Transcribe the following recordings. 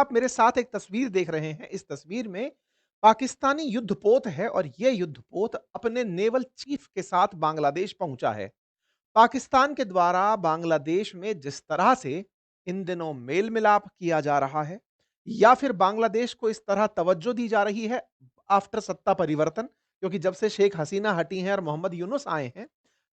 आप मेरे साथ एक तस्वीर देख रहे हैं। इस तस्वीर में पाकिस्तानी युद्धपोत है और ये युद्धपोत अपने नेवल चीफ के साथ बांग्लादेश पहुंचा है। पाकिस्तान के द्वारा बांग्लादेश में जिस तरह से इन दिनों मेल मिलाप किया जा रहा है या फिर बांग्लादेश को इस तरह तवज्जो दी जा रही है आफ्टर सत्ता परिवर्तन, क्योंकि जब से शेख हसीना हटी हैं और मोहम्मद यूनुस आए हैं,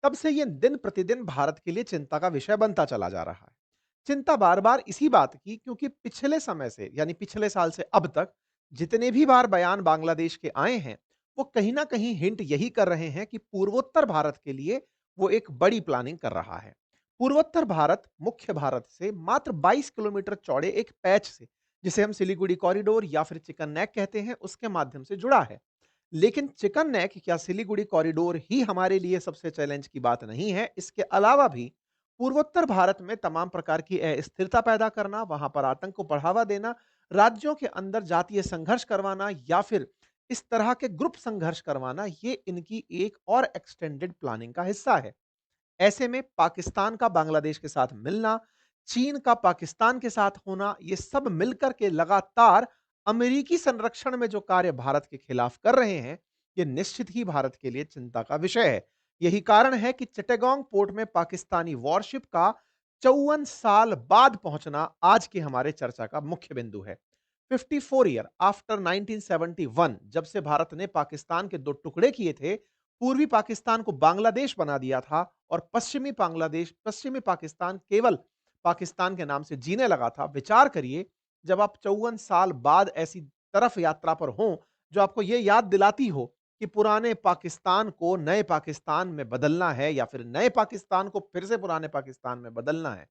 तब से ये दिन प्रतिदिन भारत के लिए चिंता का विषय बनता चला जा रहा है। चिंता बार-बार इसी बात की, क्योंकि पिछले समय से यानी पिछले साल से अब तक जितने भी बार बयान बांग्लादेश के आए हैं, वो कहीं न कहीं हिंट यही कर रहे हैं कि पूर्वोत्तर भारत के लिए वो एक बड़ी प्लानिंग कर रहा है। पूर्वोत्तर भारत मुख्य भारत से मात्र 22 किलोमीटर चौड़े एक पैच से, जिसे हम सिलीगुड़ी कॉरिडोर या फिर चिकन नेक कहते हैं, उसके माध्यम से जुड़ा है। लेकिन चिकन नेक या सिलीगुड़ी कॉरिडोर ही हमारे लिए सबसे चैलेंज की बात नहीं है। इसके अलावा भी पूर्वोत्तर भारत में तमाम प्रकार की अस्थिरता पैदा करना, वहां पर आतंक को बढ़ावा देना, राज्यों के अंदर जातीय संघर्ष करवाना या फिर इस तरह के ग्रुप संघर्ष करवाना, ये इनकी एक और एक्सटेंडेड प्लानिंग का हिस्सा है। ऐसे में पाकिस्तान का बांग्लादेश के साथ मिलना, चीन का पाकिस्तान के साथ होना, ये सब मिलकर के लगातार अमेरिकी संरक्षण में जो कार्य भारत के खिलाफ कर रहे हैं, ये निश्चित ही भारत के लिए चिंता का विषय है। यही कारण है कि चिटागोंग पोर्ट में पाकिस्तानी वॉरशिप का 54 साल बाद पहुंचना आज की हमारे चर्चा का मुख्य बिंदु है। 54 ईयर आफ्टर 1971, जब से भारत ने पाकिस्तान के दो टुकड़े किए थे, पूर्वी पाकिस्तान को बांग्लादेश बना दिया था और पश्चिमी पाकिस्तान केवल पाकिस्तान के नाम से जीने लगा था। विचार करिए, जब आप 54 साल बाद ऐसी तरफ यात्रा पर हों, जो आपको ये याद दिलाती हो कि पुराने पाकिस्तान को नए पाकिस्तान में बदलना है या फिर नए पाकिस्तान को फिर से पुराने पाकिस्तान में बदलना है,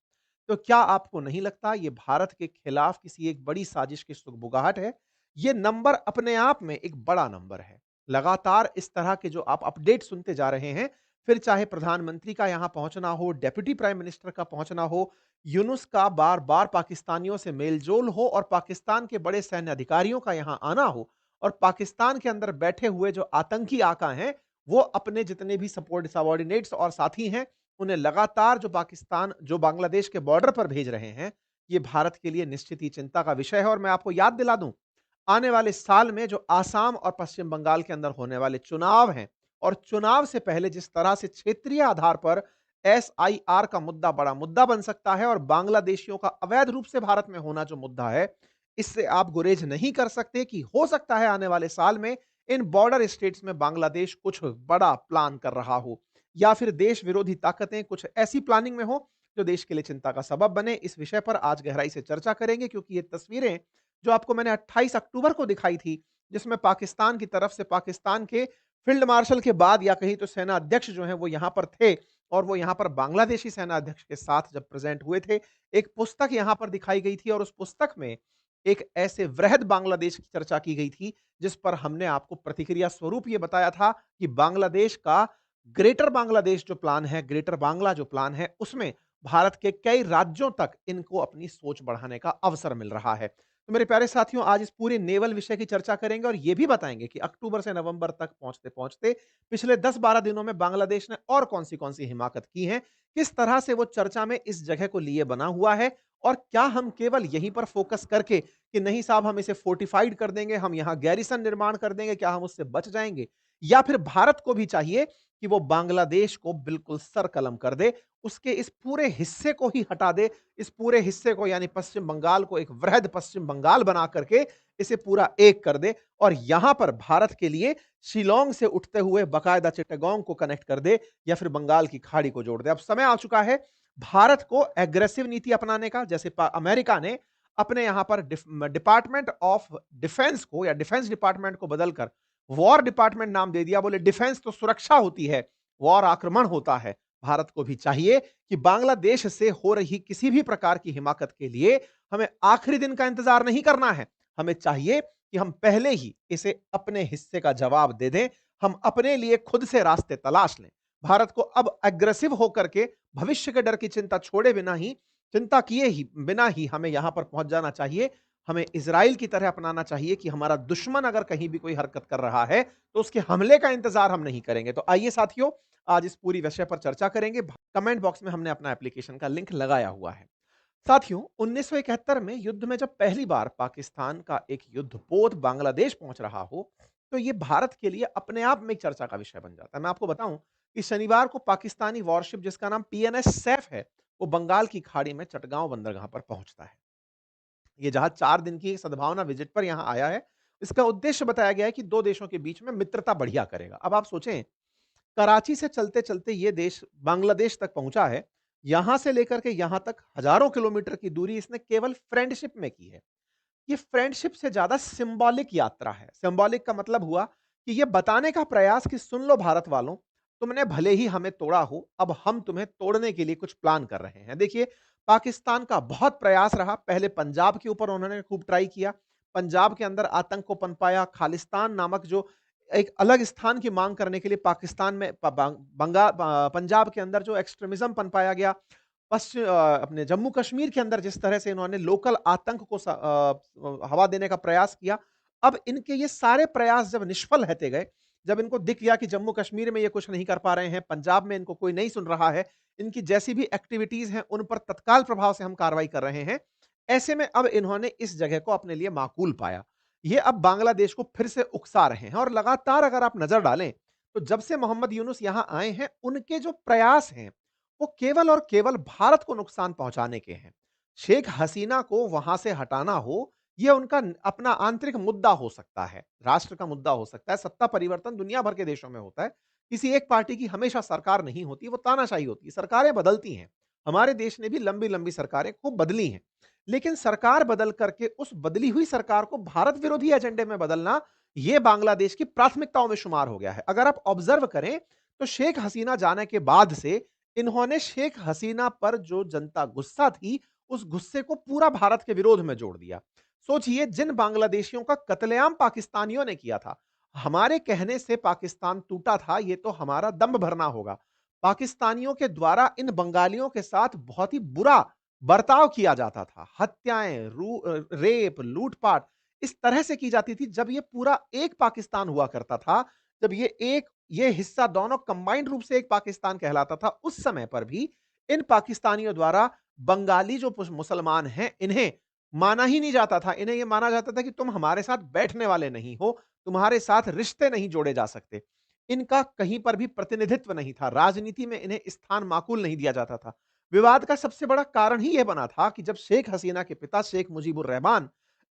तो क्या आपको नहीं लगता ये भारत के खिलाफ किसी एक बड़ी साजिश की सुगबुगाहट है? ये नंबर अपने आप में एक बड़ा नंबर है। लगातार इस तरह के जो आप अपडेट सुनते जा रहे हैं, फिर चाहे प्रधानमंत्री का यहां पहुंचना हो, डेप्यूटी प्राइम मिनिस्टर का पहुंचना हो, यूनुस का बार-बार पाकिस्तानियों से मेलजोल हो और पाकिस्तान के बड़े सैन्य अधिकारियों का यहां आना हो और पाकिस्तान के अंदर बैठे हुए जो आतंकी आका हैं, वो अपने जितने भी सपोर्ट सबॉर्डिनेट्स और साथी हैं, उन्हें लगातार जो बांग्लादेश के बॉर्डर पर भेज रहे हैं, ये भारत के लिए निश्चित ही चिंता का विषय है। और मैं आपको याद दिला दूं, आने वाले साल में जो आसाम और पश्चिम बंगाल के अंदर होने वाले चुनाव हैं और चुनाव से पहले जिस तरह से क्षेत्रीय आधार पर एसआईआर का मुद्दा बड़ा मुद्दा बन सकता है और बांग्लादेशियों का अवैध रूप से भारत में होना जो मुद्दा है, इससे आप गुरेज नहीं कर सकते कि हो सकता है आने वाले साल में इन बॉर्डर स्टेट्स में बांग्लादेश कुछ बड़ा प्लान कर रहा हो या फिर देश विरोधी ताकतें कुछ ऐसी प्लानिंग में हो जो देश के लिए चिंता का सबब बने। इस विषय पर आज गहराई से चर्चा करेंगे, क्योंकि ये तस्वीरें जो आपको मैंने 28 अक्टूबर को दिखाई थी, जिसमें पाकिस्तान की तरफ से पाकिस्तान के फील्ड मार्शल के बाद या कहीं तो सेना अध्यक्ष जो हैं वो यहां पर थे और वो यहां पर बांग्लादेशी सेना अध्यक्ष के साथ जब प्रेजेंट हुए थे, एक पुस्तक यहां पर दिखाई गई थी और उस पुस्तक में एक ऐसे वृहद बांग्लादेश की चर्चा की गई थी, जिस पर हमने आपको प्रतिक्रिया स्वरूप ये बताया था कि बांग्लादेश का ग्रेटर बांग्लादेश जो प्लान है, ग्रेटर बांग्ला जो प्लान है, उसमें भारत के कई राज्यों तक इनको अपनी सोच बढ़ाने का अवसर मिल रहा है। तो मेरे प्यारे साथियों, आज इस पूरे नेवल विषय की चर्चा करेंगे और ये भी बताएंगे कि अक्टूबर से नवंबर तक पहुंचते-पहुंचते पिछले 10-12 दिनों में बांग्लादेश ने और कौन सी हिमाकत की है, किस तरह से वो चर्चा में इस जगह को लिए बना हुआ है और क्या हम केवल यहीं पर फोकस करके कि नहीं साहब हम इसे फोर्टिफाइड कर देंगे, हम यहां गैरिसन निर्माण कर देंगे, क्या हम उससे बच जाएंगे? या फिर भारत को भी चाहिए कि वो बांग्लादेश को बिल्कुल सर कलम कर दे, उसके इस पूरे हिस्से को ही हटा दे, इस पूरे हिस्से को यानी पश्चिम बंगाल को एक वृहद पश्चिम बंगाल बना करके इसे पूरा एक कर दे और यहां पर भारत के लिए शिलोंग से उठते हुए बकायदा चिट्टागोंग को कनेक्ट कर दे या फिर बंगाल की खाड़ी को जोड़ दे। अब समय आ चुका है भारत को एग्रेसिव नीति अपनाने का, जैसे अमेरिका ने अपने यहां पर डिपार्टमेंट ऑफ डिफेंस को या डिफेंस डिपार्टमेंट को बदलकर वॉर डिपार्टमेंट नाम दे दिया। बोले डिफेंस तो सुरक्षा होती है, वॉर आक्रमण होता है। भारत को भी चाहिए कि बांग्लादेश से हो रही किसी भी प्रकार की हिमाकत के लिए हमें आखिरी दिन का इंतजार नहीं करना है। हमें चाहिए कि हम पहले ही इसे अपने हिस्से का जवाब दे दें, हम अपने लिए खुद से रास्ते तलाश लें। भारत को अब एग्रेसिव होकर के भविष्य के डर की चिंता किए ही बिना ही हमें यहां पर पहुंच जाना चाहिए। हमें इजराइल की तरह अपनाना चाहिए कि हमारा दुश्मन अगर कहीं भी कोई हरकत कर रहा है तो उसके हमले का इंतजार हम नहीं करेंगे। तो आइए साथियों, आज इस पूरी विषय पर चर्चा करेंगे। कमेंट बॉक्स में हमने अपना एप्लीकेशन का लिंक लगाया हुआ है। साथियों, 1971 में युद्ध में जब पहली बार पाकिस्तान का एक युद्धपोत बांग्लादेश पहुंच रहा हो, तो ये भारत के लिए अपने आप में एक चर्चा का विषय बन जाता है। मैं आपको बताऊं कि शनिवार को पाकिस्तानी वॉरशिप जिसका नाम पीएनएस सैफ है, वो बंगाल की खाड़ी में चटगांव बंदरगाह पर पहुंचता है। ये जहाज 4 दिन की एक सद्भावना विजिट पर यहां आया है। इसका उद्देश्य बताया गया है कि 2 देशों के बीच में मित्रता बढ़िया करेगा। अब आप सोचें, कराची से चलते-चलते ये देश बांग्लादेश तक पहुंचा है। यहां से लेकर के यहां तक हजारों किलोमीटर की दूरी इसने केवल फ्रेंडशिप में की है। ये फ्रेंडशिप से ज्यादा सिंबॉलिक यात्रा है। सिंबॉलिक का मतलब हुआ कि ये बताने का प्रयास कि सुन लो भारत वालों, तुमने भले ही हमें तोड़ा हो, अब हम तुम्हें तोड़ने के लिए कुछ प्लान कर रहे हैं। देखिए, पाकिस्तान का बहुत प्रयास रहा। पहले पंजाब के ऊपर उन्होंने खूब ट्राई किया। पंजाब के अंदर आतंक को पनपाया। खालिस्तान नामक जो एक अलग स्थान की मांग करने के लिए पाकिस्तान में पंजाब के अंदर जो एक्सट्रीमिज्म पनपाया गया। अपने जम्मू कश्मीर के अंदर जिस तरह से इन्होंने लोकल आतंक को हवा देने का प्रयास किया। अब इनके ये सारे प्रयास जब निष्फल रहते गए, जब इनको दिख गया कि जम्मू कश्मीर में ये कुछ नहीं कर पा रहे हैं, पंजाब में इनको कोई नहीं सुन रहा है, इनकी जैसी भी एक्टिविटीज हैं उन पर तत्काल प्रभाव से हम कार्रवाई कर रहे हैं। ऐसे में अब इन्होंने इस जगह को अपने लिए माकूल पाया। ये अब बांग्लादेश को फिर से उकसा रहे हैं और लगातार अगर आप नजर डालें, तो जब से मोहम्मद यूनुस यहां आए हैं, उनके जो प्रयास हैं वो केवल और केवल भारत को नुकसान पहुंचाने के हैं। शेख हसीना को वहां से हटाना हो, यह उनका अपना आंतरिक मुद्दा हो सकता है, राष्ट्र का मुद्दा हो सकता है। सत्ता परिवर्तन दुनिया भर के देशों में होता है। किसी एक पार्टी की हमेशा सरकार नहीं होती, वो तानाशाही होती है। सरकारें बदलती हैं। हमारे देश ने भी लंबी लंबी सरकारें खूब बदली हैं। लेकिन सरकार बदल करके उस बदली हुई सरकार को भारत विरोधी एजेंडे में बदलना, यह बांग्लादेश की प्राथमिकताओं में शुमार हो गया है। अगर आप ऑब्जर्व करें, तो शेख हसीना जाने के बाद से इन्होंने शेख हसीना पर जो जनता गुस्सा थी, उस गुस्से को पूरा भारत के विरोध में जोड़ दिया। सोचिए, जिन बांग्लादेशियों का कत्लेआम पाकिस्तानियों ने किया था, हमारे कहने से पाकिस्तान टूटा था, यह तो हमारा दम भरना होगा। पाकिस्तानियों के द्वारा इन बंगालियों के साथ बहुत ही बुरा बर्ताव किया जाता था। हत्याएं, रेप, लूटपाट इस तरह से की जाती थी। जब ये पूरा एक पाकिस्तान हुआ करता था, जब ये हिस्सा दोनों कंबाइंड रूप से एक पाकिस्तान कहलाता था, उस समय पर भी इन पाकिस्तानियों द्वारा बंगाली जो मुसलमान हैं, इन्हें माना ही नहीं जाता था। इन्हें यह माना जाता था कि तुम हमारे साथ बैठने वाले नहीं हो, तुम्हारे साथ रिश्ते नहीं जोड़े जा सकते। इनका कहीं पर भी प्रतिनिधित्व नहीं था। राजनीति में इन्हें स्थान माकूल नहीं दिया जाता था। विवाद का सबसे बड़ा कारण ही यह बना था कि जब शेख हसीना के पिता शेख मुजीबुर रहमान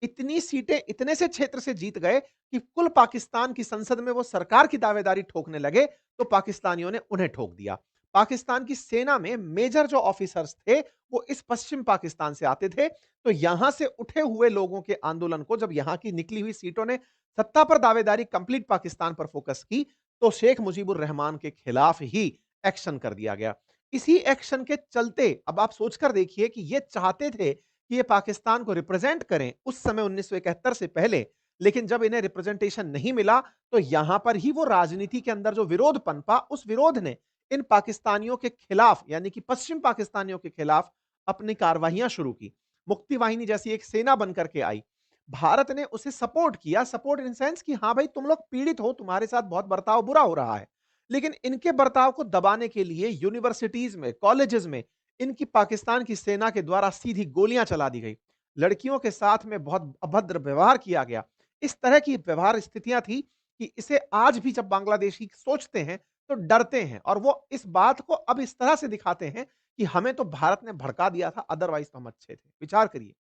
इतनी सीटें इतने से क्षेत्र से जीत गए कि कुल पाकिस्तान की संसद में वो सरकार की दावेदारी ठोकने लगे, तो पाकिस्तानियों ने उन्हें ठोक दिया। पाकिस्तान की सेना में मेजर जो ऑफिसर्स थे, वो इस पश्चिम पाकिस्तान से आते थे। तो यहां से उठे हुए लोगों के आंदोलन को जब यहां की निकली हुई सीटों ने सत्ता पर दावेदारी कंप्लीट पाकिस्तान पर फोकस की, तो शेख मुजीबुर रहमान के खिलाफ ही एक्शन कर दिया गया। इसी एक्शन के चलते अब आप सोचकर देखिए कि ये चाहते थे कि ये पाकिस्तान को रिप्रेजेंट करें उस समय 1971 से पहले। लेकिन जब इन्हें रिप्रेजेंटेशन नहीं मिला, तो यहां पर ही वो राजनीति के अंदर जो विरोध पनपा, उस विरोध ने इन पाकिस्तानियों के खिलाफ, यानी कि पश्चिम पाकिस्तानियों के खिलाफ अपनी कार्रवाइयां शुरू की। मुक्ति वाहिनी जैसी एक सेना बनकर के आई। भारत ने उसे सपोर्ट किया। सपोर्ट इन सेंस कि हाँ भाई, तुम लोग पीड़ित हो, तुम्हारे साथ बहुत बर्ताव बुरा हो रहा है। लेकिन इनके बर्ताव को दबाने के लिए यूनिवर्सिटीज में, कॉलेजेस में इनकी पाकिस्तान की सेना के द्वारा सीधी गोलियां चला दी गई। लड़कियों के साथ में बहुत अभद्र व्यवहार किया गया। इस तरह की व्यवहार स्थितियां थी कि इसे आज भी जब बांग्लादेशी सोचते हैं, तो डरते हैं और वो इस बात को अब इस तरह से दिखाते हैं कि हमें तो भारत ने भड़का दिया था, अदरवाइज तो हम अच्छे थे। विचार करिए,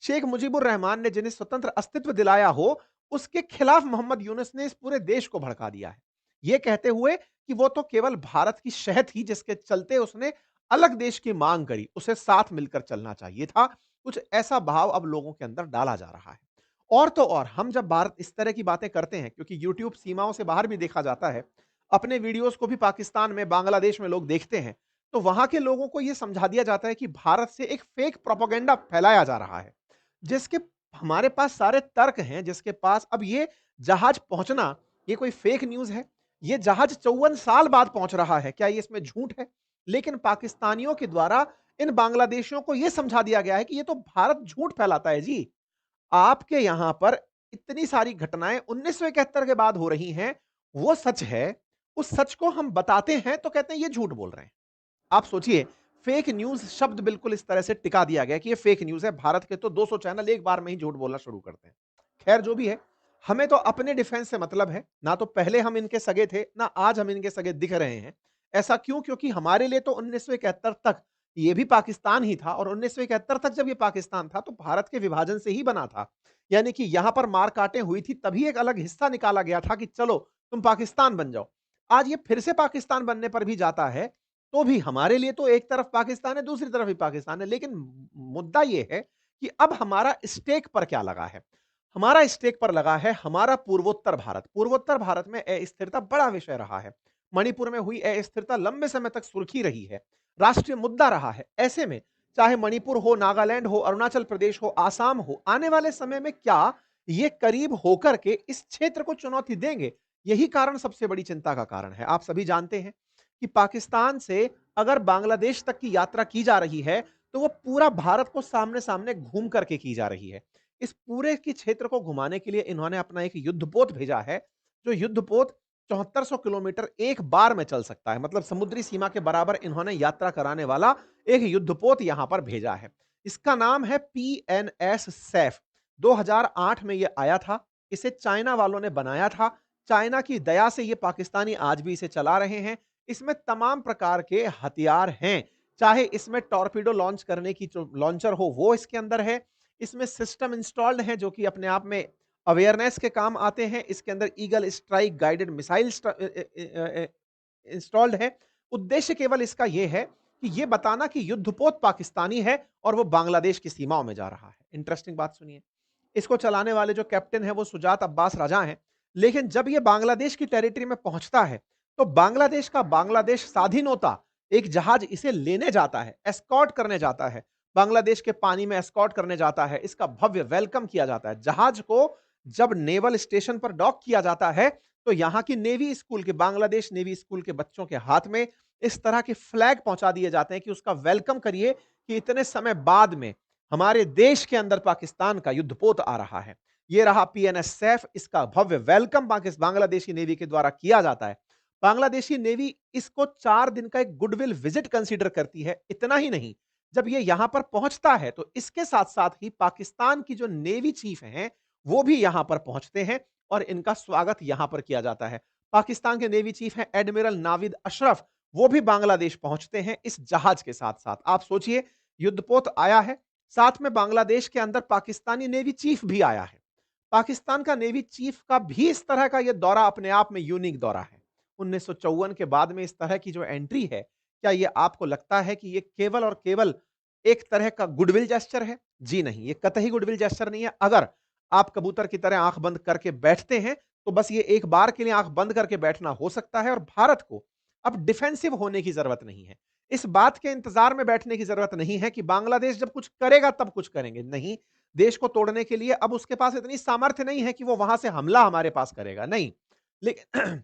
शेख मुजीबुर रहमान ने जिन्हें स्वतंत्र अस्तित्व दिलाया हो, उसके खिलाफ मोहम्मद यूनुस ने इस पूरे देश को भड़का दिया है, यह कहते हुए कि वो तो केवल भारत की शह थी जिसके चलते उसने अलग देश की मांग करी, उसे साथ मिलकर चलना चाहिए था। कुछ ऐसा भाव अब लोगों के अंदर डाला जा रहा है। और तो और, हम जब भारत इस तरह की बातें करते हैं, क्योंकि यूट्यूब सीमाओं से बाहर भी देखा जाता है, अपने वीडियोस को भी पाकिस्तान में, बांग्लादेश में लोग देखते हैं, तो वहां के लोगों को यह समझा दिया जाता है कि भारत से एक फेक प्रोपेगेंडा फैलाया जा रहा है, जिसके हमारे पास सारे तर्क हैं। जिसके पास अब ये जहाज पहुंचना, ये कोई फेक न्यूज़ है? ये जहाज 54 साल बाद पहुंच रहा है, क्या ये इसमें झूठ है? लेकिन पाकिस्तानियों के द्वारा इन बांग्लादेशियों को यह समझा दिया गया है कि ये तो भारत झूठ फैलाता है जी। आपके यहां पर इतनी सारी घटनाएं 1971 के बाद हो रही हैं, वो सच है। उस सच को हम बताते हैं तो कहते हैं ये झूठ बोल रहे हैं। आप सोचिए, फेक न्यूज़ शब्द बिल्कुल इस तरह से टिका दिया गया कि ये फेक न्यूज़ है, भारत के तो 200 चैनल एक बार में ही झूठ बोलना शुरू करते हैं। खैर जो भी है, हमें तो अपने डिफेंस से मतलब है, ना तो पहले हम इनके सगे थे, ना आज हम इनके सगे दिख रहे हैं। ऐसा क्यों? क्योंकि हमारे लिए तो 1971 तक ये भी पाकिस्तान ही था और 1971 तक जब ये पाकिस्तान था, तो भारत के विभाजन से ही बना था। यानी कि यहां पर मार-काटें हुई थी, तभी एक अलग हिस्सा निकाला गया था कि चलो, तुम पाकिस्तान बन जाओ। आज ये फिर से पाकिस्तान बनने पर भी जाता है, तो भी हमारे लिए तो एक तरफ पाकिस्तान है, दूसरी तरफ भी पाकिस्तान है। लेकिन मुद्दा ये है कि अब हमारा स्टेक पर क्या लगा है? हमारा स्टेक पर लगा है हमारा पूर्वोत्तर भारत। पूर्वोत्तर भारत में अस्थिरता बड़ा विषय रहा है। मणिपुर में हुई अस्थिरता लंबे समय तक सुर्खी रही है, राष्ट्रीय मुद्दा रहा है। ऐसे में चाहे मणिपुर हो, नागालैंड हो, अरुणाचल प्रदेश हो, आसाम हो, आने वाले समय में क्या ये करीब होकर के इस क्षेत्र को चुनौती देंगे? यही कारण सबसे बड़ी चिंता का कारण है। आप सभी जानते हैं कि पाकिस्तान से अगर बांग्लादेश तक की यात्रा की जा रही है, तो वो पूरा भारत को सामने-सामने घूम करके की जा रही है। इस पूरे के क्षेत्र को घुमाने के लिए इन्होंने अपना एक युद्धपोत भेजा है, जो युद्धपोत 7400 किलोमीटर एक बार में चल सकता है। मतलब समुद्री सीमा के बराबर इन्होंने यात्रा कराने वाला एक युद्धपोत यहां पर भेजा है। इसका नाम है पीएनएस सैफ। 2008 में यह आया था। इसे चाइना वालों ने बनाया था। चाइना की दया से ये पाकिस्तानी आज भी इसे चला रहे हैं। इसमें तमाम प्रकार के हथियार हैं। चाहे इसमें टॉर्पीडो लॉन्च करने की जो लॉन्चर हो वो इसके अंदर है। इसमें सिस्टम इंस्टॉल्ड है जो कि अपने आप में अवेयरनेस के काम आते हैं। इसके अंदर eagle strike guided missile installed है। उद्देश्य केवल इसका यह है कि यह बताना कि युद्धपोत पाकिस्तानी है और वो बांग्लादेश की सीमाओं में जा रहा है। इंटरेस्टिंग बात सुनिए। इसको चलाने वाले जो कैप्टन है वो सुजात अब्बास राजा हैं। लेकिन जब ये बांग्लादेश की टेरिटरी में पहुंचता है, तो बांग्लादेश का बांग्लादेश स्वाधीन होता एक जहाज इसे लेने जाता है, एस्कॉर्ट करने जाता है। बांग्लादेश के पानी में एस्कॉर्ट करने जाता है। इसका भव्य वेलकम किया जाता है। जहाज को जब नेवल स्टेशन पर डॉक किया जाता है, तो यहां की नेवी स्कूल के बांग्लादेश नेवी स्कूल के बच्चों के हाथ में इस तरह के फ्लैग पहुंचा दिए जाते हैं कि उसका वेलकम करिए कि इतने समय बाद में हमारे देश के अंदर पाकिस्तान का युद्धपोत आ रहा है। यह रहा पीएनएस सैफ। इसका भव्य वेलकम बांग्लादेशी नेवी के द्वारा किया जाता है। बांग्लादेशी नेवी इसको 4 दिन का एक गुडविल विजिट कंसीडर करती है। इतना ही नहीं, जब ये यहां पर पहुंचता है तो इसके साथ-साथ ही पाकिस्तान की जो नेवी चीफ हैं, वो भी यहां पर पहुंचते हैं और इनका स्वागत यहां पर किया जाता है। पाकिस्तान के नेवी चीफ हैं एडमिरल नाविद अशरफ, वो भी बांग्लादेश पहुंचते हैं इस जहाज के साथ-साथ। आप सोचिए, युद्धपोत आया है, साथ में बांग्लादेश के अंदर पाकिस्तानी नेवी चीफ भी आया है। पाकिस्तान का नेवी चीफ का भी इस तरह का यह दौरा अपने आप में यूनिक दौरा है। 1954 के बाद में इस तरह की जो एंट्री है, क्या यह आपको लगता है कि यह केवल और केवल एक तरह का गुडविल जेस्चर है? जी नहीं, ये कतई गुडविल जेस्चर नहीं है। अगर आप कबूतर की तरह आंख बंद करके बैठते हैं, तो बस ये एक बार के लिए आंख बंद करके बैठना हो सकता है और भारत को अब डिफेंसिव होने की जरूरत नहीं है। इस बात के इंतजार में बैठने की जरूरत नहीं है कि बांग्लादेश जब कुछ करेगा तब कुछ करेंगे। नहीं, देश को तोड़ने के लिए अब उसके पास इतनी सामर्थ्य नहीं है कि वो वहां से हमला हमारे पास करेगा। नहीं, लेकिन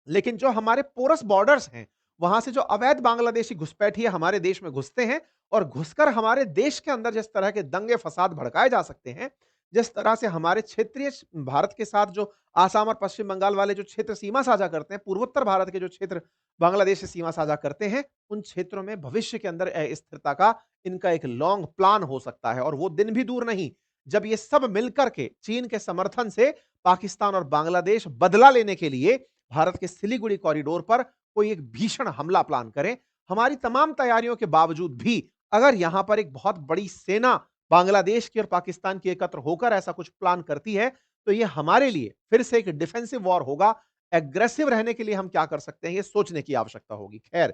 लेकिन जो हमारे पोरस बॉर्डर्स हैं, वहां से जो अवैध बांग्लादेशी घुसपैठिए हमारे देश में घुसते हैं और घुसकर हमारे देश के अंदर जिस तरह के दंगे फसाद भड़काए जा सकते हैं, जिस तरह से हमारे क्षेत्रीय भारत के साथ जो आसाम और पश्चिम बंगाल वाले जो क्षेत्र सीमा साझा करते हैं, पूर्वोत्तर भारत के जो क्षेत्र बांग्लादेश से सीमा साझा करते हैं, उन क्षेत्रों में भविष्य के अंदर अस्थिरता का इनका एक लॉन्ग प्लान हो सकता है और वो दिन भी दूर नहीं, जब ये सब मिलकर के चीन के समर्थन से पाकिस्तान और बांग्लादेश बदला लेने के लिए भारत के सिलीगुड़ी कॉरिडोर पर कोई एक भीषण हमला प्लान करें। हमारी तमाम तैयारियों के बावजूद भी अगर यहां पर एक बहुत बड़ी सेना बांग्लादेश की और पाकिस्तान की एकत्र होकर ऐसा कुछ प्लान करती है, तो यह हमारे लिए फिर से एक डिफेंसिव वॉर होगा। एग्रेसिव रहने के लिए हम क्या कर सकते हैं, यह सोचने की आवश्यकता होगी। खैर,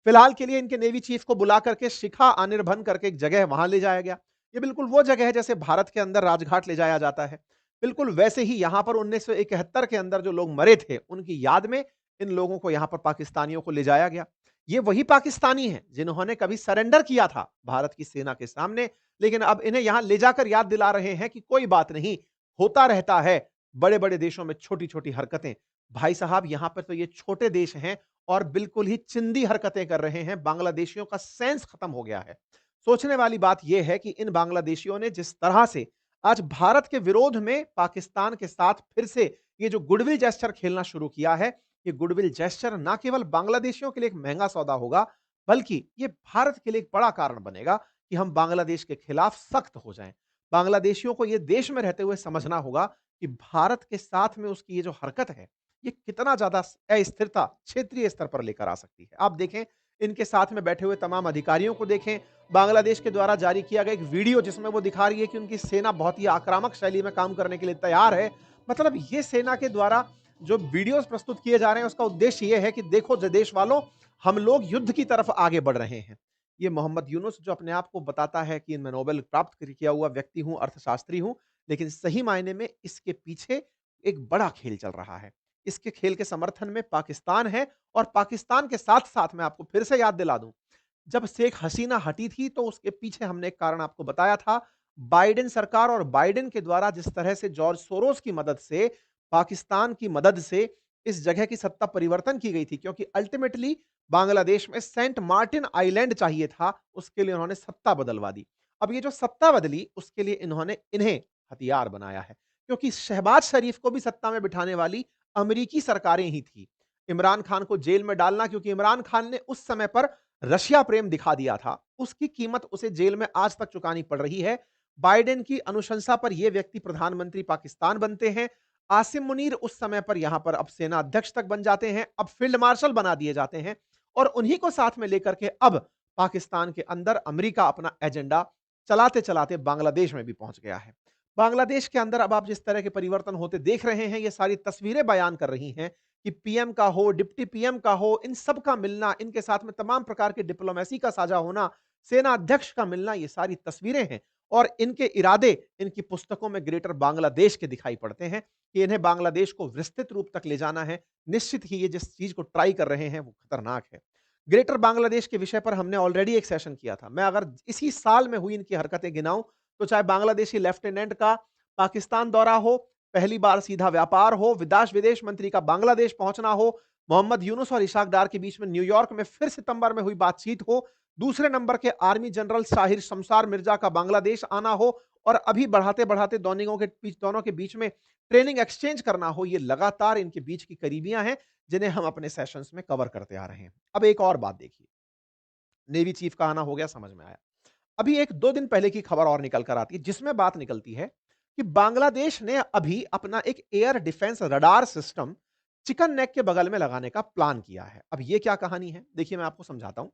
फिलहाल के लिए इनके नेवी चीफ को बुला करके शिखा अनिर्बन करके एक जगह वहां ले जाया गया। ये बिल्कुल वो जगह है जैसे भारत के अंदर राजघाट ले जाया जाता है। बिल्कुल वैसे ही यहां पर 1971 के अंदर जो लोग मरे थे, उनकी याद में इन लोगों को यहां पर पाकिस्तानियों को ले जाया गया। ये वही पाकिस्तानी हैं जिन्होंने कभी सरेंडर किया था भारत की सेना के सामने, लेकिन अब इन्हें यहां ले जाकर याद दिला रहे हैं कि कोई बात नहीं, होता रहता है बड़े-बड़े देशों में छोटी-छोटी हरकतें। भाई साहब, यहां पर तो ये छोटे देश हैं और बिल्कुल ही चिंदी हरकतें कर रहे हैं। बांग्लादेशियों का सेंस खत्म हो गया है। सोचने वाली बात यह है कि इन बांग्लादेशियों ने जिस तरह से आज भारत के विरोध में पाकिस्तान के साथ फिर से ये जो गुडविल जेस्चर खेलना शुरू किया है, ये गुडविल जेस्चर ना केवल बांग्लादेशियों के लिए एक महंगा सौदा होगा, बल्कि ये भारत के लिए एक बड़ा कारण बनेगा कि हम बांग्लादेश के खिलाफ सख्त हो जाएं। बांग्लादेशियों को ये देश में रहते हुए समझना होगा कि भारत के साथ में उसकी ये जो हरकत है, ये कितना ज्यादा अस्थिरता क्षेत्रीय स्तर पर लेकर आ सकती है। आप देखें, इनके साथ में बैठे हुए तमाम अधिकारियों को देखें, बांग्लादेश के द्वारा जारी किया गया एक वीडियो जिसमें वो दिखा रही है कि उनकी सेना बहुत ही आक्रामक शैली में काम करने के लिए तैयार है। मतलब ये सेना के द्वारा जो वीडियोस प्रस्तुत किए जा रहे हैं, उसका उद्देश्य ये है कि देखो देश वालों, हम लोग युद्ध की तरफ आगे बढ़ रहे हैं। ये मोहम्मद यूनुस जो अपने आप को बताता है कि मैं नोबेल प्राप्त किया हुआ व्यक्ति हूं, अर्थशास्त्री हूं, लेकिन सही मायने में इसके पीछे एक बड़ा खेल चल रहा है। इसके खेल के समर्थन में पाकिस्तान है, और पाकिस्तान के साथ साथ मैं आपको फिर से याद दिला दूं, जब शेख हसीना हटी थी तो उसके पीछे हमने एक कारण आपको बताया था, बाइडेन सरकार और बाइडेन के द्वारा जिस तरह से जॉर्ज सोरोस की मदद से, पाकिस्तान की मदद से इस जगह की सत्ता परिवर्तन की गई थी, क्योंकि अल्टीमेटली बांग्लादेश में सेंट मार्टिन आइलैंड चाहिए था, उसके लिए उन्होंने सत्ता बदलवा दी। अब ये जो सत्ता बदली, उसके लिए इन्होंने इन्हें हथियार बनाया है, क्योंकि शहबाज शरीफ को भी सत्ता में बिठाने वाली अमेरिकी सरकारें ही थी। इमरान खान को जेल में डालना, क्योंकि इमरान खान ने उस समय पर रशिया प्रेम दिखा दिया था, उसकी कीमत उसे जेल में आज तक चुकानी पड़ रही है। बाइडेन की अनुशंसा पर यह व्यक्ति प्रधानमंत्री पाकिस्तान बनते हैं। आसिम मुनीर उस समय पर यहां पर अब सेना अध्यक्ष तक बन जाते हैं, अब फील्ड मार्शल बना दिए जाते हैं, और उन्हीं को साथ में लेकर के अब पाकिस्तान के अंदर अमेरिका अपना एजेंडा चलाते चलाते बांग्लादेश में भी पहुंच गया है। बांग्लादेश के अंदर अब आप जिस तरह के परिवर्तन होते देख रहे हैं, ये सारी तस्वीरें बयान कर रही हैं कि पीएम का हो, डिप्टी पीएम का हो, इन सब का मिलना, इनके साथ में तमाम प्रकार की डिप्लोमेसी का साझा होना, सेना अध्यक्ष का मिलना, ये सारी तस्वीरें हैं, और इनके इरादे इनकी पुस्तकों में ग्रेटर बांग्लादेश के दिखाई पड़ते हैं कि इन्हें बांग्लादेश को विस्तृत रूप तक ले जाना है। निश्चित ही ये जिस चीज को ट्राई कर रहे हैं वो खतरनाक है। ग्रेटर बांग्लादेश के विषय पर हमने ऑलरेडी एक सेशन किया था। मैं अगर इसी साल में हुई इनकी हरकतें गिनाऊं, तो चाहे बांग्लादेशी लेफ्टिनेंट का पाकिस्तान दौरा हो, पहली बार सीधा व्यापार हो, विदेश विदेश मंत्री का बांग्लादेश पहुंचना हो, मोहम्मद यूनुस और इशाक डार के बीच में न्यूयॉर्क में फिर सितंबर में हुई बातचीत हो, दूसरे नंबर के आर्मी जनरल शाहिर शमशार मिर्जा का बांग्लादेश आना हो, और अभी बढ़ाते बढ़ाते दोनों के बीच में ट्रेनिंग एक्सचेंज करना हो, ये लगातार इनके बीच की करीबियां हैं जिन्हें हम अपने सेशंस में कवर करते आ रहे हैं। अब एक और बात देखिए, नेवी चीफ का आना हो गया, समझ में आया। अभी 1-2 दिन पहले की खबर और निकल कर आती है, जिसमें बात निकलती है कि बांग्लादेश ने अभी अपना एक air defence radar system chicken neck के बगल में लगाने का प्लान किया है। अब ये क्या कहानी है? देखिए मैं आपको समझाता हूं।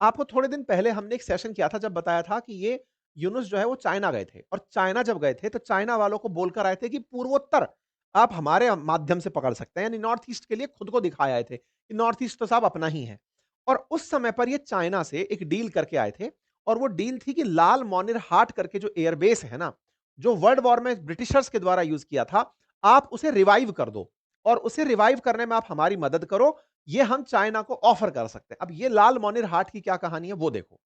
आपको थोड़े दिन पहले हमने एक सेशन किया था, जब बताया था कि ये यूनुस जो है वो चाइना गए थे, और चाइना जब गए थे तो चाइना वालों को बोलकर आए थे कि पूर्वोत्तर आप हमारे माध्यम से पकड़ सकते हैं, यानी नॉर्थ ईस्ट के लिए खुद को दिखाए आए थे कि नॉर्थ ईस्ट तो साहब अपना ही है। और उस समय पर ये चाइना से एक डील करके आए थे, और वो डील थी कि लाल मोनिर हाट करके जो एयरबेस है ना, जो वर्ल्ड वॉर में ब्रिटिशर्स के द्वारा यूज किया था, आप उसे रिवाइव कर दो, और उसे रिवाइव करने में आप हमारी मदद करो, ये हम चाइना को ऑफर कर सकते हैं। अब ये लाल मोनिर हाट की क्या कहानी है वो देखो।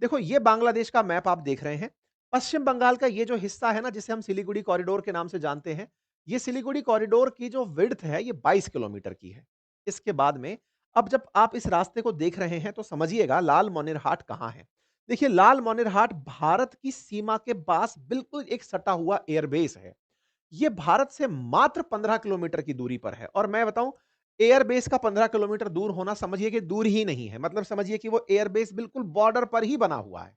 देखो, ये बांग्लादेश का मैप आप देख रहे हैं। पश्चिम बंगाल का ये जो हिस्सा है ना, जिसे हम सिलीगुड़ी कॉरिडोर के नाम से जानते हैं, ये सिलीगुड़ी कॉरिडोर की जो विड्थ है, ये 22 किलोमीटर की है। इसके बाद में अब जब आप इस रास्ते को देख रहे हैं तो समझिएगा लाल मोनिर हाट कहां है। देखिए, लाल मोनिर हाट भारत की सीमा के पास बिल्कुल एक सटा हुआ एयरबेस है। ये भारत से मात्र 15 किलोमीटर की दूरी पर है, और मैं बताऊं, एयरबेस का 15 किलोमीटर दूर होना समझिए कि दूर ही नहीं है, मतलब समझिए कि वो एयरबेस बिल्कुल बॉर्डर पर ही बना हुआ है।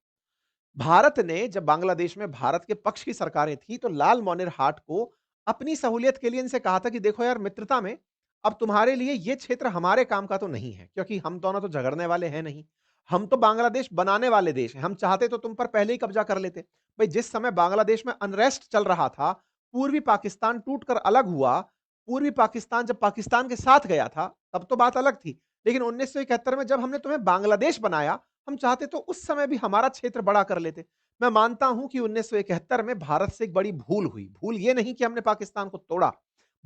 भारत ने जब बांग्लादेश में भारत के पक्ष की सरकारें थी, तो लाल मोनिर हाट को अपनी सहूलियत के लिए इनसे कहा था कि देखो यार, मित्रता में अब तुम्हारे लिए ये क्षेत्र हमारे काम का तो नहीं है, क्योंकि हम दोनों तो झगड़ने वाले हैं नहीं। हम तो बांग्लादेश बनाने वाले देश हैं, हम चाहते तो तुम पर पहले ही कब्जा कर लेते। भाई, जिस समय बांग्लादेश में अनरेस्ट चल रहा था, पूर्वी पाकिस्तान टूटकर अलग हुआ, पूर्वी पाकिस्तान जब पाकिस्तान के साथ गया था, तब तो बात अलग थी। लेकिन 1971 में जब हमने तुम्हें बांग्लादेश बनाया, हम चाहते तो उस समय भी हमारा क्षेत्र बड़ा कर लेते। मैं मानता हूं कि 1971 में भारत से एक बड़ी भूल हुई। भूल ये नहीं कि हमने पाकिस्तान को तोड़ा,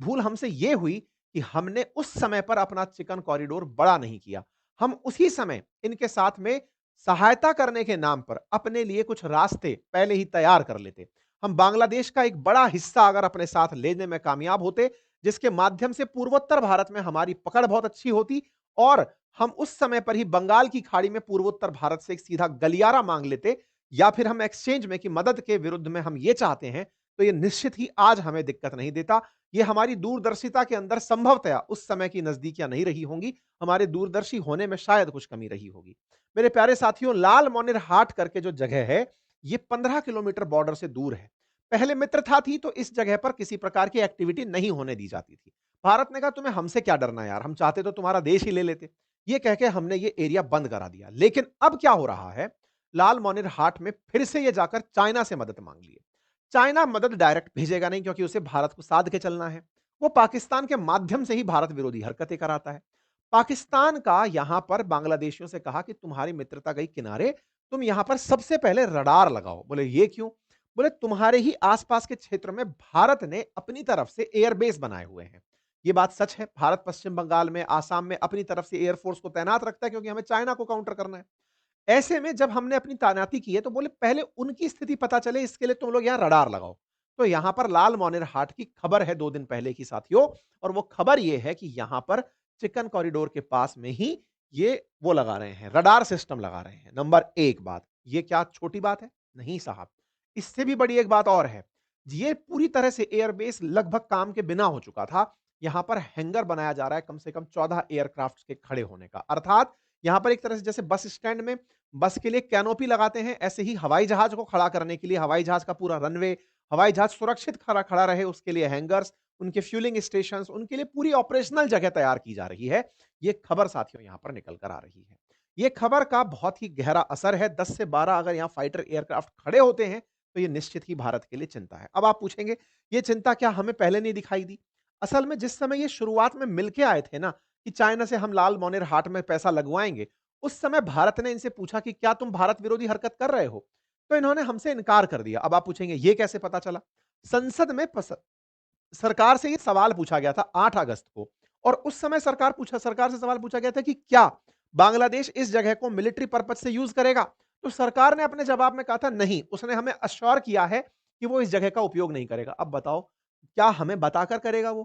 भूल हमसे ये हुई कि हमने उस समय पर अपना चिकन कॉरिडोर बड़ा नहीं किया। हम उसी समय इनके साथ में सहायता करने के नाम पर अपने लिए कुछ रास्ते पहले ही तैयार कर लेते। हम बांग्लादेश का एक बड़ा हिस्सा अगर अपने साथ लेने में कामयाब होते, जिसके माध्यम से पूर्वोत्तर भारत में हमारी पकड़ बहुत अच्छी होती, और हम उस समय पर ही बंगाल की खाड़ी में पूर्वोत्तर भारत से एक सीधा गलियारा मांग लेते, या फिर हम एक्सचेंज में कि मदद के विरुद्ध में हम ये चाहते हैं तो ये निश्चित ही आज हमें दिक्कत नहीं देता। ये हमारी दूरदर्शिता के अंदर संभवतया उस समय की नज़दीकियाँ नहीं रही होंगी, हमारे दूरदर्शी होने में शायद कुछ कमी रही होगी। मेरे प्यारे साथियों, लालमोनिर हाट करके जो जगह है, ये 15 किलोमीटर बॉर्डर से दूर है। पहले मित्रता थी तो इस जगह पर किसी प्रकार की एक्टिविटी नहीं होने दी जाती थी। भारत ने कहा तुम्हें हमसे क्या डरना यार, हम चाहते तो तुम्हारा देश ही ले लेते। ये कह के हमने ये एरिया बंद करा दिया। लेकिन अब क्या हो रहा है, लालमोनिर हाट में फिर से ये जाकर चाइना से मदद माँग ली है। चाइना मदद डायरेक्ट भेजेगा नहीं क्योंकि उसे भारत को साध के चलना है। वो पाकिस्तान के माध्यम से ही भारत विरोधी हरकतें कराता है। पाकिस्तान का यहां पर बांग्लादेशियों से कहा कि तुम्हारी मित्रता गई किनारे, तुम यहां पर सबसे पहले रडार लगाओ। बोले ये क्यों? बोले तुम्हारे ही आसपास के क्षेत्र में भारत ने अपनी तरफ से एयरबेस बनाए हुए हैं। ये बात सच है, भारत पश्चिम बंगाल में, आसाम में अपनी तरफ से एयरफोर्स को तैनात रखता है क्योंकि हमें चाइना को काउंटर करना है। ऐसे में जब हमने अपनी तैनाती की है तो बोले पहले उनकी स्थिति पता चले, इसके लिए तुम लोग यहाँ रडार लगाओ। तो यहाँ पर लालमोनिर हाट की खबर है 2 दिन पहले की साथियों, और वो खबर ये है कि यहाँ पर चिकन कॉरिडोर के पास में ही ये वो लगा रहे हैं, रडार सिस्टम लगा रहे हैं। नंबर 1 बात, ये क्या छोटी बात है? नहीं साहब, इससे भी बड़ी एक बात और है। ये पूरी तरह से एयरबेस लगभग काम के बिना हो चुका था। यहाँ पर हैंगर बनाया जा रहा है कम से कम 14 एयरक्राफ्ट के खड़े होने का। अर्थात यहाँ पर एक तरह से जैसे बस स्टैंड में बस के लिए कैनोपी लगाते हैं, ऐसे ही हवाई जहाज को खड़ा करने के लिए हवाई जहाज का पूरा रनवे, हवाई जहाज सुरक्षित खड़ा खड़ा रहे उसके लिए हैंगर्स, उनके फ्यूलिंग स्टेशंस, उनके लिए पूरी ऑपरेशनल जगह तैयार की जा रही है। ये खबर साथियों यहाँ पर निकल कर आ रही है। ये खबर का बहुत ही गहरा असर है। 10 से 12 अगर यहाँ फाइटर एयरक्राफ्ट खड़े होते हैं, तो ये निश्चित ही भारत के लिए चिंता है। अब आप पूछेंगे, ये चिंता क्या हमें पहले नहीं दिखाई दी? असल में जिस समय ये शुरुआत में मिलके आए थे ना, कि चाइना से हम लालमोनिर हाट में पैसा लगवाएँगे, उस समय भारत ने इनसे पूछा कि क्या तुम भारत विरोधी हरकत कर रहे हो? तो इन्होंने हमसे इनकार कर दिया। अब आप पूछेंगे ये कैसे पता चला? संसद में सरकार से ये सवाल पूछा गया था 8 अगस्त को, और उस समय सरकार से सवाल पूछा गया था कि क्या बांग्लादेश इस जगह को मिलिट्री पर्पज से यूज करेगा? तो सरकार ने अपने जवाब में कहा था नहीं, उसने हमें अश्योर किया है कि वो इस जगह का उपयोग नहीं करेगा। अब बताओ, क्या हमें बताकर करेगा वो?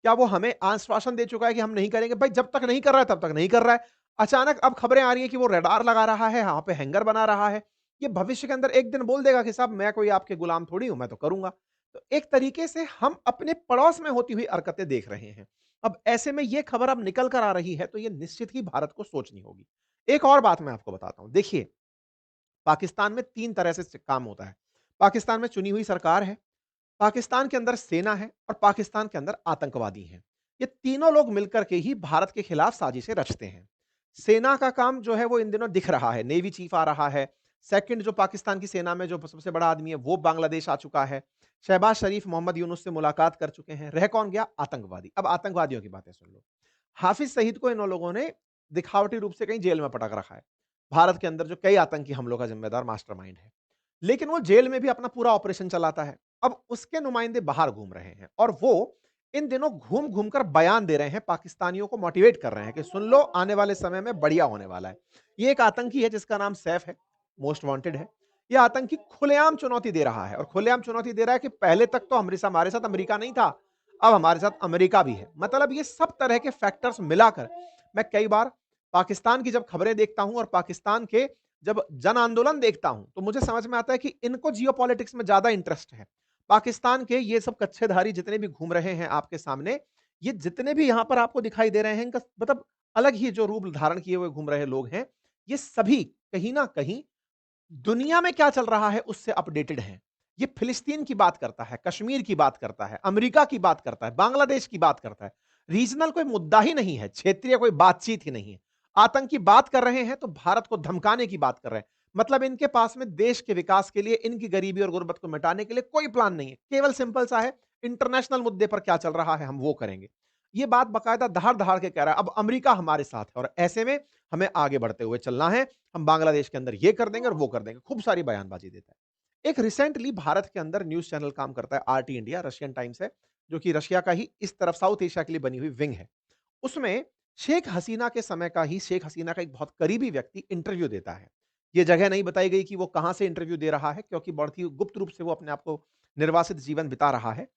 क्या वो हमें आश्वासन दे चुका है कि हम नहीं करेंगे? भाई जब तक नहीं कर रहा है तब तक नहीं कर रहा है। अचानक अब खबरें आ रही हैं कि वो रडार लगा रहा है, यहाँ पे हैंगर बना रहा है। ये भविष्य के अंदर एक दिन बोल देगा कि साहब मैं कोई आपके गुलाम थोड़ी हूं, मैं तो करूंगा। तो एक तरीके से हम अपने पड़ोस में होती हुई हरकतें देख रहे हैं। अब ऐसे में ये खबर अब निकल कर आ रही है तो ये निश्चित ही भारत को सोचनी होगी। एक और बात मैं आपको बताता हूं। देखिए, पाकिस्तान में 3 तरह से काम होता है। पाकिस्तान में चुनी हुई सरकार है, पाकिस्तान के अंदर सेना है और पाकिस्तान के अंदर आतंकवादी हैं। ये तीनों लोग मिलकर के ही भारत के खिलाफ साजिशें रचते हैं। सेना का काम जो है वो इन दिनों दिख रहा है, नेवी चीफ आ रहा है। सेकंड जो पाकिस्तान की सेना में जो सबसे बड़ा आदमी है वो बांग्लादेश आ चुका है। शहबाज शरीफ मोहम्मद यूनुस से मुलाकात कर चुके हैं। रह कौन गया? आतंकवादी। अब आतंकवादियों की बातें सुन लो। हाफिज सईद को इन लोगों ने दिखावटी रूप से कहीं जेल में पटक रखा है। भारत के अंदर जो कई आतंकी हमलों का जिम्मेदार मास्टरमाइंड है। लेकिन वो जेल में भी अपना पूरा ऑपरेशन चलाता है। अब उसके नुमाइंदे बाहर घूम रहे हैं और वो इन दिनों घूम-घूम कर बयान दे रहे हैं, पाकिस्तानियों को मोटिवेट कर रहे हैं कि सुन लो, आने वाले समय में बढ़िया होने वाला है। ये एक आतंकी है जिसका नाम सैफ है, मोस्ट वांटेड है। ये आतंकी खुलेआम चुनौती दे रहा है और खुलेआम चुनौती दे रहा है कि पहले तक तो हमारे साथ अमेरिका नहीं था, अब हमारे साथ अमेरिका भी है। मतलब ये सब तरह के फैक्टर्स मिलाकर मैं कई बार पाकिस्तान की जब खबरें देखता हूं और पाकिस्तान के जब जन आंदोलन देखता हूं, तो मुझे समझ में आता है कि इनको जियोपॉलिटिक्स में ज्यादा इंटरेस्ट है। पाकिस्तान के ये सब कच्छेधारी जितने भी घूम रहे हैं आपके सामने, ये जितने भी यहां पर आपको दिखाई दे रहे हैं, इनका मतलब अलग ही जो रूप धारण किए हुए घूम रहे लोग हैं, ये सभी कहीं ना कहीं दुनिया में क्या चल रहा है उससे अपडेटेड हैं। ये फिलिस्तीन की बात करता है, कश्मीर की बात करता है, अमेरिका की बात करता है, बांग्लादेश की बात करता है। रीजनल कोई मुद्दा ही नहीं है, क्षेत्रीय कोई बातचीत ही नहीं है। आतंकी बात कर रहे हैं तो भारत को धमकाने की बात कर रहे हैं। मतलब इनके पास में देश के विकास के लिए, इनकी गरीबी और गुर्बत को मिटाने के लिए कोई प्लान नहीं है। केवल सिंपल सा है, इंटरनेशनल मुद्दे पर क्या चल रहा है हम वो करेंगे। ये बात बाकायदा दहाड़-दहाड़ के कह रहा है। अब अमेरिका हमारे साथ है और ऐसे में हमें आगे बढ़ते हुए चलना है। हम बांग्लादेश के अंदर ये कर देंगे और वो कर देंगे। खूब सारी बयानबाजी देता है। एक रिसेंटली भारत के अंदर न्यूज़ चैनल काम करता है, आरटी इंडिया, रशियन टाइम्स है, जो कि रशिया का ही इस तरफ साउथ एशिया के लिए बनी हुई विंग है। उसमें शेख हसीना के समय का ही शेख हसीना का एक बहुत करीबी व्यक्ति इंटरव्यू देता है। ये जगह नहीं बताई गई कि वो कहाँ से इंटरव्यू दे रहा है क्योंकि बहुत ही गुप्त रूप से वो अपने आप को निर्वासित जीवन बिता रहा है।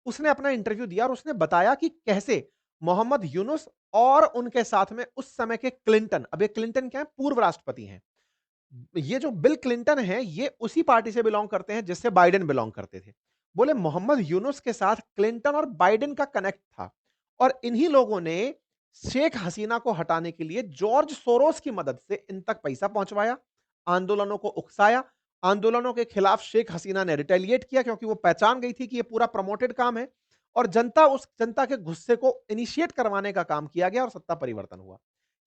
उसने अपना इंटरव्यू दिया और उसने बताया कि कैसे मोहम्मद यूनुस और उनके साथ में उस समय के क्लिंटन, अब ये क्लिंटन क्या है? पूर्व राष्ट्रपति हैं। ये जो बिल क्लिंटन हैं, ये उसी पार्टी से बिलॉन्ग करते हैं जिससे बाइडेन बिलॉन्ग करते थे। बोले मोहम्मद यूनुस के साथ क्लिंटन और बाइडेन का कनेक्ट था और इन्हीं लोगों ने शेख हसीना को हटाने के लिए जॉर्ज सोरोस की मदद से इन तक पैसा पहुंचवाया, आंदोलनों को उकसाया। आंदोलनों के खिलाफ शेख हसीना ने रिटेलिएट किया क्योंकि वो पहचान गई थी कि ये पूरा प्रमोटेड काम है और जनता के गुस्से को इनिशिएट करवाने का काम किया गया और सत्ता परिवर्तन हुआ।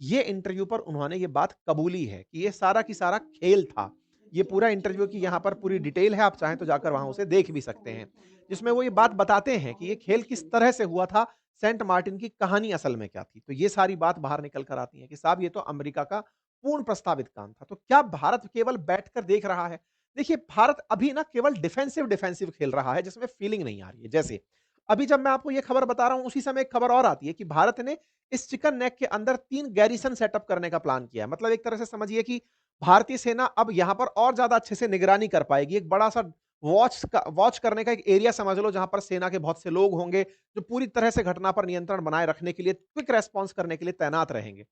ये इंटरव्यू पर उन्होंने ये बात कबूली है कि ये सारा की सारा खेल था। ये पूरा इंटरव्यू की यहाँ पर पूरी डिटेल है, आप चाहें तो जाकर वहाँ उसे देख भी सकते हैं। जिसमें वो ये बात बताते हैं कि ये खेल किस तरह से हुआ था, सेंट मार्टिन की कहानी असल में क्या थी। तो ये सारी बात बाहर निकल कर आती है कि साहब ये तो अमेरिका का पूर्ण प्रस्तावित काम था। तो क्या भारत केवल बैठकर देख रहा है? देखिए, भारत अभी ना केवल डिफेंसिव डिफेंसिव खेल रहा है जिसमें फीलिंग नहीं आ रही है। जैसे अभी जब मैं आपको ये खबर बता रहा हूँ उसी समय एक खबर और आती है कि भारत ने इस चिकन नेक के अंदर 3 गैरिसन सेटअप करने का प्लान किया है। मतलब एक तरह से समझिए कि भारतीय सेना अब यहाँ पर और ज़्यादा अच्छे से निगरानी कर पाएगी। एक बड़ा-सा वॉच करने का एक एरिया समझ लो जहाँ पर सेना के बहुत से लोग होंगे, जो पूरी तरह से घटना पर नियंत्रण बनाए रखने के लिए, क्विक रिस्पॉन्स करने के लिए तैनात रहेंगे।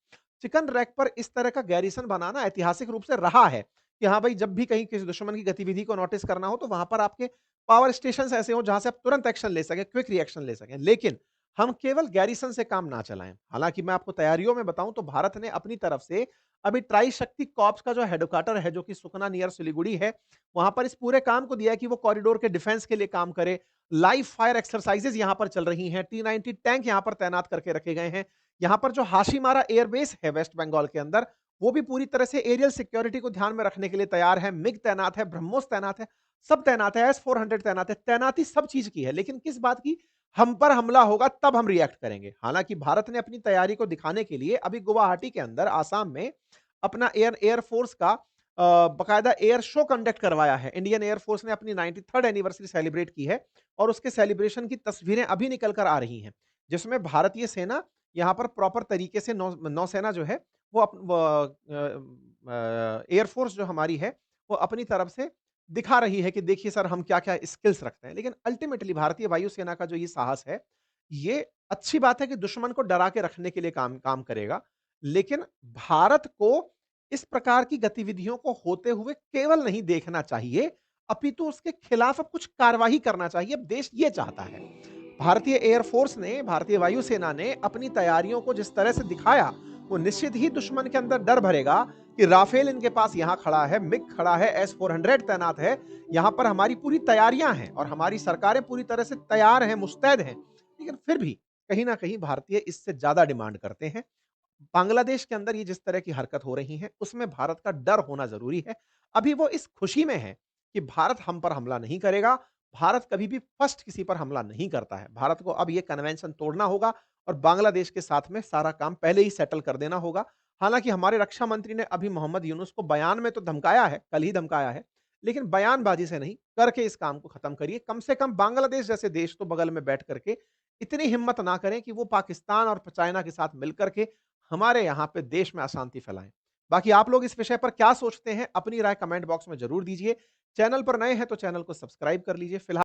चिकन रैक पर इस तरह का गैरिसन बनाना ऐतिहासिक रूप से रहा है, कि हाँ भाई जब भी कहीं किसी दुश्मन की गतिविधि को नोटिस करना हो तो वहाँ पर आपके पावर स्टेशंस ऐसे हों जहाँ से आप तुरंत एक्शन ले सकें, क्विक रिएक्शन ले सकें। लेकिन हम केवल गैरिसन से काम ना चलाएँ। हालाँकि मैं आपको तैयारियों में बताऊँ तो भारत ने अपनी तरफ से अभी ट्राई शक्ति कॉर्प्स का जो हेडक्वार्टर है, जो कि सुकना नियर सिलीगुड़ी है, वहाँ पर इस पूरे काम को दिया है कि वो कॉरिडोर के डिफेंस के लिए काम करे। लाइव फायर एक्सरसाइज़ेज़ यहाँ पर चल रही हैं, T-90 टैंक यहाँ पर तैनात करके रखे गए हैं। यहाँ पर जो हाशीमारा एयरबेस है वेस्ट बंगाल के अंदर, वो भी पूरी तरह से एरियल सिक्योरिटी को ध्यान में रखने के लिए तैयार है। मिग तैनात है, ब्रह्मोस तैनात है, सब तैनात है, एस-400 तैनात है। तैनाती सब चीज़ की है, लेकिन किस बात की? हम पर हमला होगा तब हम रिएक्ट करेंगे। हालाँकि भारत ने अपनी तैयारी को दिखाने के लिए अभी गुवाहाटी के अंदर आसाम में अपना एयर फोर्स का बाकायदा एयर शो कंडक्ट करवाया है। इंडियन एयर फोर्स ने अपनी 93rd एनिवर्सरी सेलिब्रेट की है और उसके सेलिब्रेशन की तस्वीरें अभी निकल कर आ रही हैं, जिसमें भारतीय सेना यहाँ पर प्रॉपर तरीके से नौसेना जो है वो एयर फोर्स जो हमारी है, वो अपनी तरफ से दिखा रही है कि देखिए सर हम क्या-क्या स्किल्स रखते हैं। लेकिन अल्टीमेटली भारतीय वायुसेना का जो ये साहस है, ये अच्छी बात है कि दुश्मन को डरा के रखने के लिए काम काम करेगा। लेकिन भारत को इस प्रकार की गतिविधियों को होते हुए केवल नहीं देखना चाहिए, अपितु उसके खिलाफ अब कुछ कार्रवाई करना चाहिए। अब देश ये चाहता है। भारतीय एयर फोर्स ने, भारतीय वायुसेना ने अपनी तैयारियों को जिस तरह से दिखाया, वो निश्चित ही दुश्मन के अंदर डर भरेगा कि राफेल इनके पास यहाँ खड़ा है, मिग खड़ा है, एस-400 तैनात है, यहाँ पर हमारी पूरी तैयारियां हैं और हमारी सरकारें पूरी तरह से तैयार हैं, मुस्तैद हैं। लेकिन फिर भी कहीं न कहीं भारतीय इससे ज़्यादा डिमांड करते हैं। बांग्लादेश के अंदर ये जिस तरह की हरकत हो रही है, उसमें भारत का डर होना ज़रूरी है। अभी वो इस खुशी में है कि भारत हम पर हमला नहीं करेगा, भारत कभी भी फर्स्ट किसी पर हमला नहीं करता है। भारत को अब ये कन्वेंशन तोड़ना होगा और बांग्लादेश के साथ में सारा काम पहले ही सेटल कर देना होगा। हालाँकि हमारे रक्षा मंत्री ने अभी मोहम्मद यूनुस को बयान में तो धमकाया है, कल ही धमकाया है, लेकिन बयानबाज़ी से नहीं, करके इस काम को खत्म करिए। कम से कम बांग्लादेश जैसे देश तो बगल में बैठ कर के इतनी हिम्मत ना करें कि वो पाकिस्तान और चाइना के साथ मिल कर के हमारे यहाँ पे देश में अशांति फैलाएँ। बाकी आप लोग इस विषय पर क्या सोचते हैं? अपनी राय कमेंट बॉक्स में ज़रूर दीजिए। चैनल पर नए हैं तो चैनल को सब्सक्राइब कर लीजिए। फिलहाल